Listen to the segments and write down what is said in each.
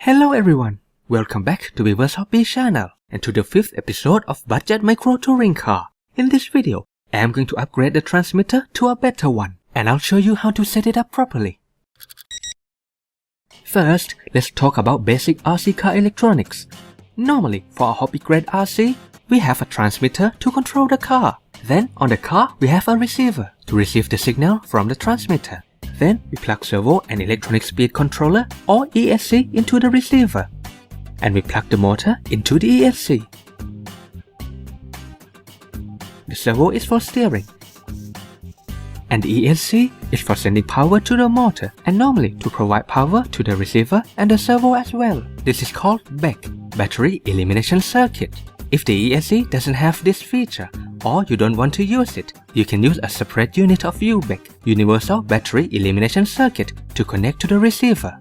Hello everyone, welcome back to Viewers Hobby channel and to the 5th episode of Budget Micro Touring Car. In this video, I am going to upgrade the transmitter to a better one and I'll show you how to set it up properly. First, let's talk about basic RC car electronics. Normally, for a hobby grade RC, we have a transmitter to control the car. Then on the car, we have a receiver to receive the signal from the transmitter. Then we plug servo and electronic speed controller or ESC into the receiver. And we plug the motor into the ESC. The servo is for steering. And the ESC is for sending power to the motor and normally to provide power to the receiver and the servo as well. This is called BEC, Battery Elimination Circuit. If the ESC doesn't have this feature or you don't want to use it, you can use a separate unit of UBEC, Universal Battery Elimination Circuit, to connect to the receiver.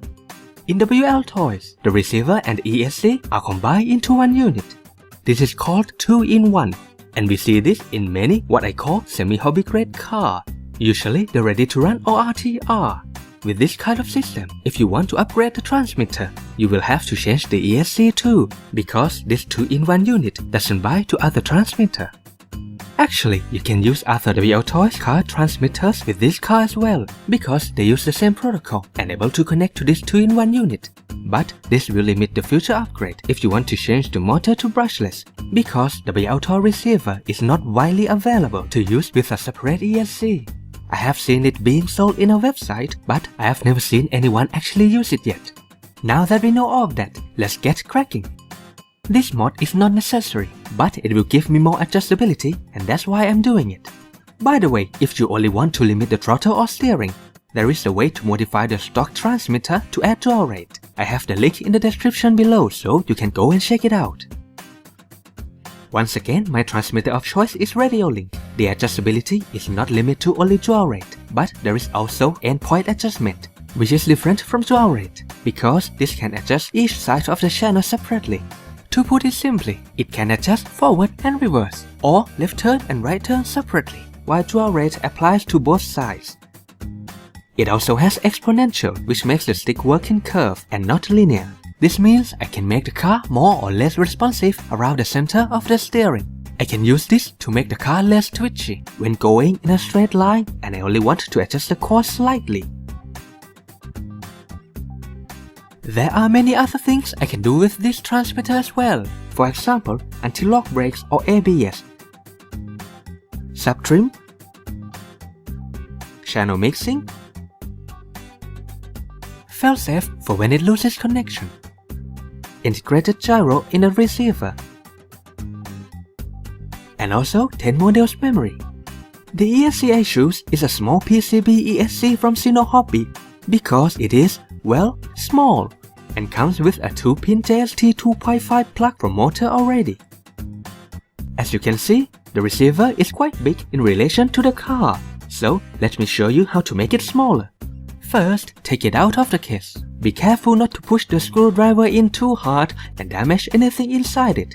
In WLtoys, the receiver and ESC are combined into one unit. This is called 2-in-1, and we see this in many what I call semi-hobby grade car, usually the ready-to-run or RTR. With this kind of system, if you want to upgrade the transmitter, you will have to change the ESC too, because this 2-in-1 unit doesn't buy to other transmitter. Actually, you can use other WLtoys car transmitters with this car as well, because they use the same protocol and able to connect to this 2-in-1 unit. But this will limit the future upgrade if you want to change the motor to brushless, because the WLtoys receiver is not widely available to use with a separate ESC. I have seen it being sold in a website, but I have never seen anyone actually use it yet. Now that we know all of that, let's get cracking. This mod is not necessary, but it will give me more adjustability and that's why I'm doing it. By the way, if you only want to limit the throttle or steering, there is a way to modify the stock transmitter to add draw rate. I have the link in the description below so you can go and check it out. Once again, my transmitter of choice is RadioLink. The adjustability is not limited to only draw rate, but there is also endpoint adjustment, which is different from draw rate, because this can adjust each side of the channel separately. To put it simply, it can adjust forward and reverse, or left turn and right turn separately, while draw rate applies to both sides. It also has exponential, which makes the stick work in curve and not linear. This means I can make the car more or less responsive around the center of the steering. I can use this to make the car less twitchy when going in a straight line and I only want to adjust the course slightly. There are many other things I can do with this transmitter as well. For example, anti-lock brakes or ABS, sub-trim, channel mixing, fail-safe for when it loses connection, integrated gyro in the receiver, and also 10 modules memory. The ESC I choose is a small PCB ESC from Sino Hobby because it is, well, small and comes with a 2-pin JST 2.5 plug from motor already. As you can see, the receiver is quite big in relation to the car, so let me show you how to make it smaller. First, take it out of the case. Be careful not to push the screwdriver in too hard and damage anything inside it.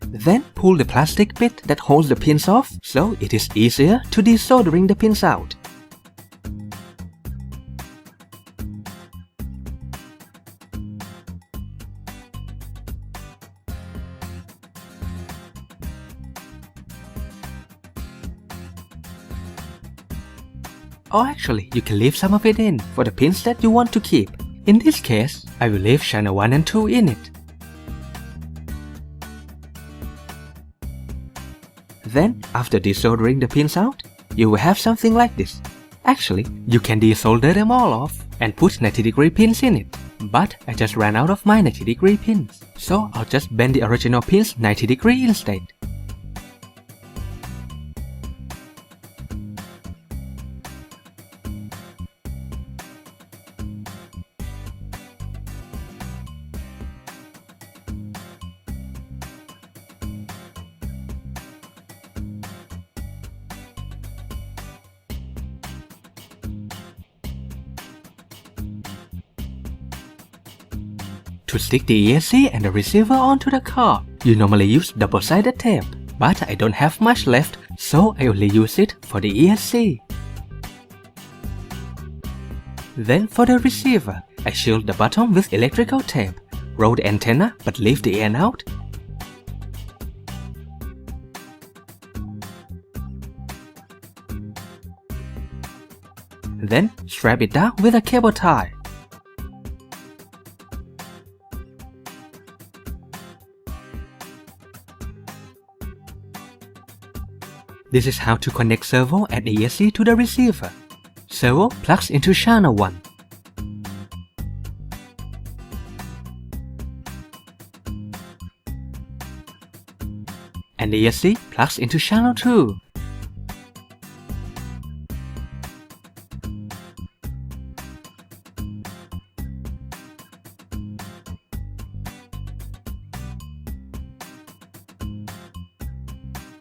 Then pull the plastic bit that holds the pins off so it is easier to desoldering the pins out. Or actually, you can leave some of it in for the pins that you want to keep. In this case, I will leave channel 1 and 2 in it. Then, after desoldering the pins out, you will have something like this. Actually, you can desolder them all off and put 90-degree pins in it. But I just ran out of my 90-degree pins, so I'll just bend the original pins 90-degree instead. To stick the ESC and the receiver onto the car, you normally use double-sided tape, but I don't have much left, so I only use it for the ESC. Then for the receiver, I shield the bottom with electrical tape, roll the antenna but leave the end out. Then strap it down with a cable tie. This is how to connect servo and ESC to the receiver. Servo plugs into channel 1. And ESC plugs into channel 2.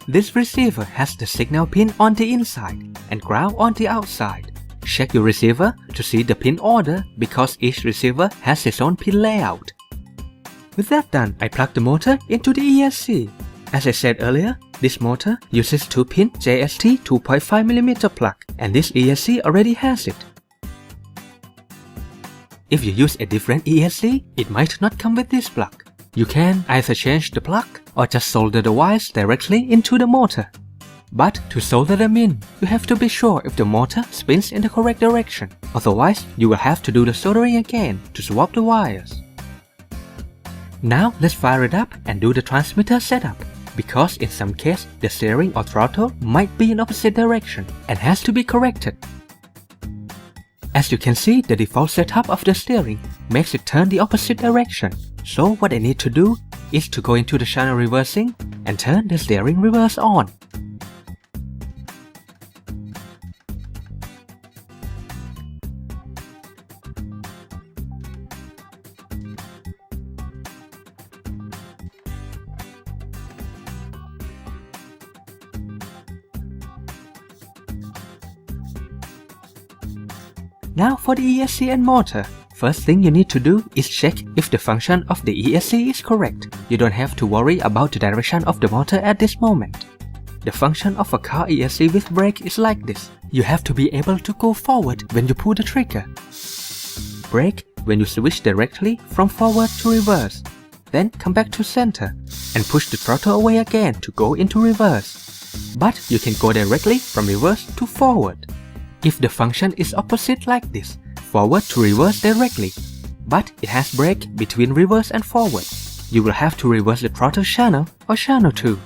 This receiver has the signal pin on the inside and ground on the outside. Check your receiver to see the pin order because each receiver has its own pin layout. With that done, I plug the motor into the ESC. As I said earlier, this motor uses 2-pin JST 2.5mm plug, and this ESC already has it. If you use a different ESC, it might not come with this plug. You can either change the plug or just solder the wires directly into the motor. But to solder them in, you have to be sure if the motor spins in the correct direction. Otherwise, you will have to do the soldering again to swap the wires. Now let's fire it up and do the transmitter setup, because in some case the steering or throttle might be in opposite direction and has to be corrected. As you can see, the default setup of the steering makes it turn the opposite direction. So what I need to do is to go into the channel reversing and turn the steering reverse on. Now for the ESC and motor. First thing you need to do is check if the function of the ESC is correct. You don't have to worry about the direction of the motor at this moment. The function of a car ESC with brake is like this. You have to be able to go forward when you pull the trigger. Brake when you switch directly from forward to reverse. Then come back to center and push the throttle away again to go into reverse. But you can go directly from reverse to forward. If the function is opposite like this, forward to reverse directly, but it has brake between reverse and forward, you will have to reverse the throttle channel or channel 2.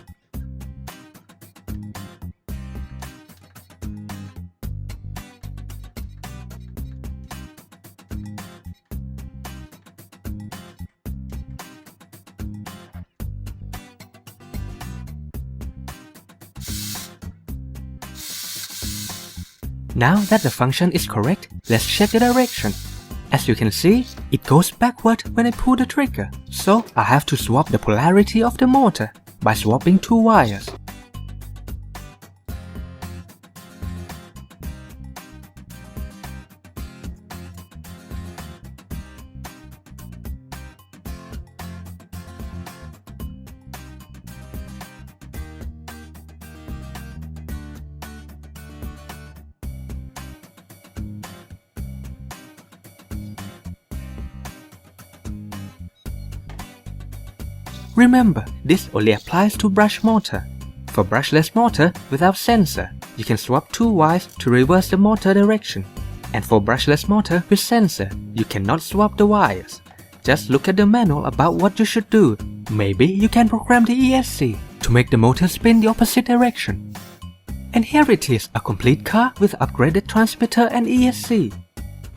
Now that the function is correct, let's check the direction. As you can see, it goes backward when I pull the trigger, so I have to swap the polarity of the motor by swapping 2 wires. Remember, this only applies to brush motor. For brushless motor without sensor, you can swap 2 wires to reverse the motor direction. And for brushless motor with sensor, you cannot swap the wires. Just look at the manual about what you should do. Maybe you can program the ESC to make the motor spin the opposite direction. And here it is, a complete car with upgraded transmitter and ESC.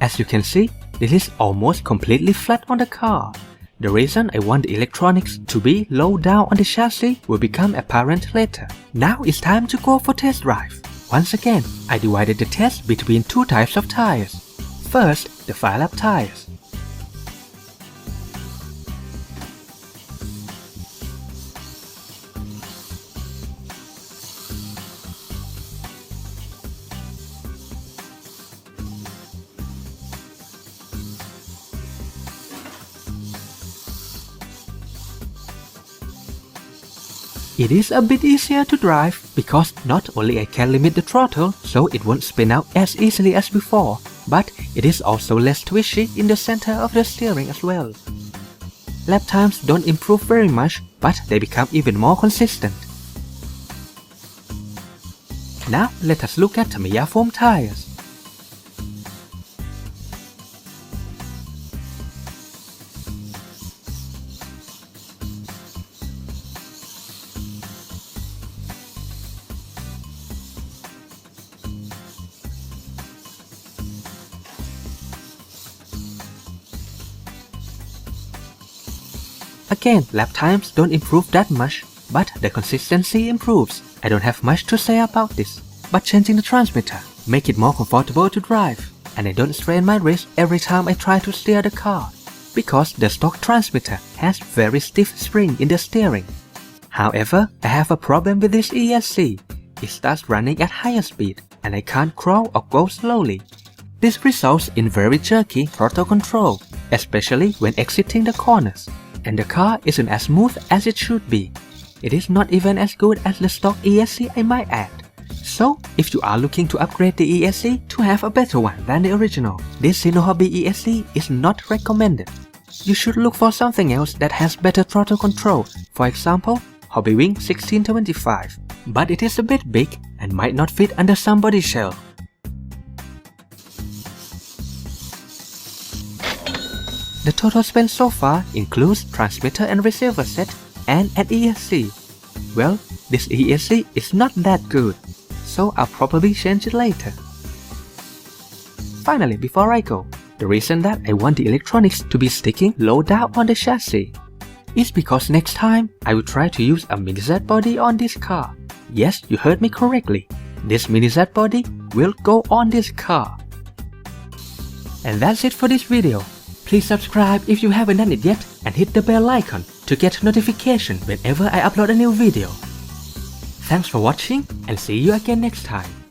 As you can see, this is almost completely flat on the car. The reason I want the electronics to be low down on the chassis will become apparent later. Now it's time to go for test drive. Once again, I divided the test between 2 types of tires. First, the fire lap tires. It is a bit easier to drive because not only I can limit the throttle so it won't spin out as easily as before, but it is also less twitchy in the center of the steering as well. Lap times don't improve very much, but they become even more consistent. Now let us look at Tamiya foam tires. Again, lap times don't improve that much, but the consistency improves. I don't have much to say about this, but changing the transmitter make it more comfortable to drive, and I don't strain my wrist every time I try to steer the car, because the stock transmitter has very stiff spring in the steering. However, I have a problem with this ESC. It starts running at higher speed, and I can't crawl or go slowly. This results in very jerky throttle control, especially when exiting the corners. And the car isn't as smooth as it should be. It is not even as good as the stock ESC, I might add. So, if you are looking to upgrade the ESC to have a better one than the original, this Shinohobby ESC is not recommended. You should look for something else that has better throttle control, for example, Hobbywing 1625, but it is a bit big and might not fit under somebody's shelf. The total spend so far includes transmitter and receiver set and an ESC. Well, this ESC is not that good, so I'll probably change it later. Finally, before I go, the reason that I want the electronics to be sticking low down on the chassis is because next time I will try to use a mini Z body on this car. Yes, you heard me correctly. This mini Z body will go on this car. And that's it for this video. Please subscribe if you haven't done it yet and hit the bell icon to get notification whenever I upload a new video. Thanks for watching and see you again next time.